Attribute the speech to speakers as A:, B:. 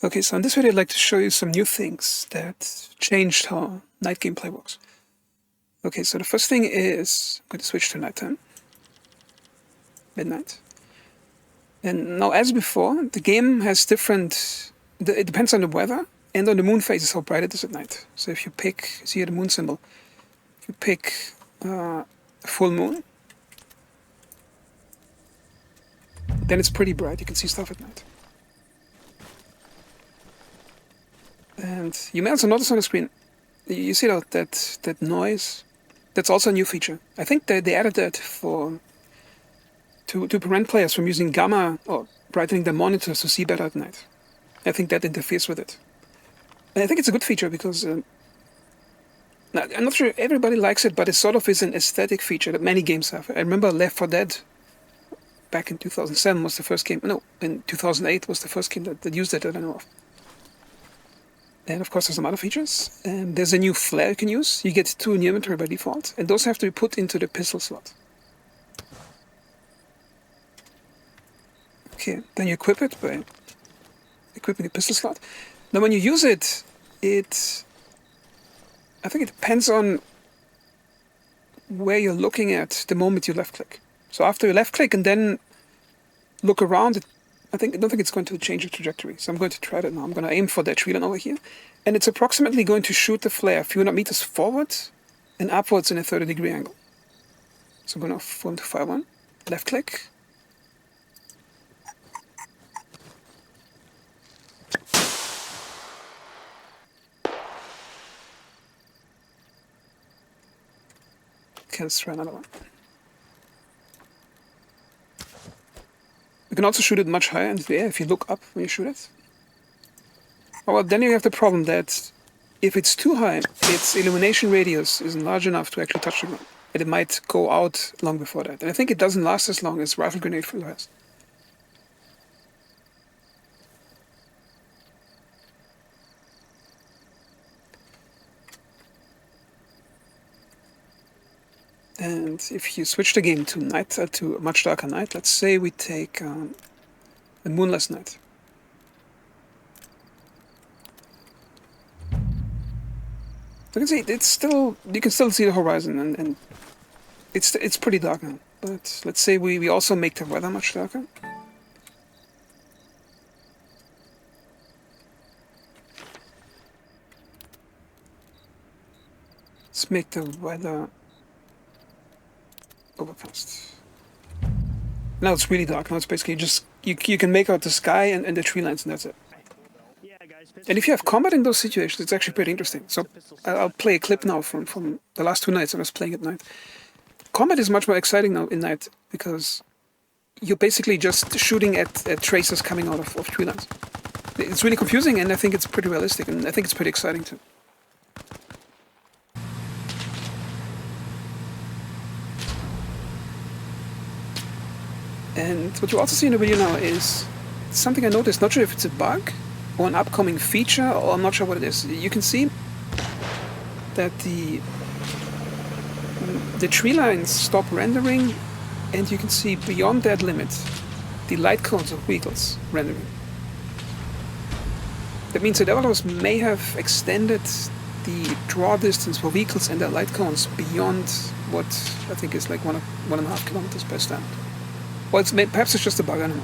A: Okay, so in this video I'd like to show you some new things that changed how night gameplay works. Okay, so the first thing is I'm going to switch to nighttime. Midnight. And now as before, the game has different... It depends on the weather and on the moon phases how bright it is at night. So if you pick, see here the moon symbol, if you pick a full moon, then it's pretty bright, you can see stuff at night. And you may also notice on the screen, you see that noise. That's also a new feature. I think they added that to prevent players from using gamma or brightening their monitors to see better at night. I think that interferes with it. And I think it's a good feature because I'm not sure everybody likes it, but it sort of is an aesthetic feature that many games have. I remember Left 4 Dead back in 2007 was the first game. No, in 2008 was the first game that used it that I know of. And of course there's some other features. And there's a new flare you can use. You get 2 in your inventory by default, and those have to be put into the pistol slot. Okay, then you equip it by equipping the pistol slot. Now when you use it, I think it depends on where you're looking at the moment you left click. So after you left click and then look around, I don't think it's going to change the trajectory. So I'm going to try that now. I'm going to aim for that tree line over here. And it's approximately going to shoot the flare a few hundred meters forward and upwards in a 30-degree angle. So I'm going to form to fire one. Left click. Okay, let's try another one. You can also shoot it much higher into the air if you look up when you shoot it. Oh, well, then you have the problem that if it's too high, its illumination radius isn't large enough to actually touch the ground. And it might go out long before that. And I think it doesn't last as long as rifle grenade fuel has. And if you switch the game to night, to a much darker night, let's say we take a moonless night. You can see you can still see the horizon, and it's pretty dark now. But let's say we also make the weather much darker. Let's make the weather overcast. Now it's really dark. Now it's basically just you can make out the sky and the tree lines, and that's it. And if you have combat in those situations, it's actually pretty interesting. So I'll play a clip now from the last 2 nights I was playing at night. Combat is much more exciting now in night because you're basically just shooting at tracers coming out of tree lines. It's really confusing, and I think it's pretty realistic, and I think it's pretty exciting too. And what you also see in the video now is something I noticed, not sure if it's a bug or an upcoming feature, or I'm not sure what it is. You can see that the tree lines stop rendering, and you can see beyond that limit the light cones of vehicles rendering. That means that developers may have extended the draw distance for vehicles and their light cones beyond what I think is like 1.5 kilometers per stand. Well, perhaps it's just a bug, I don't know.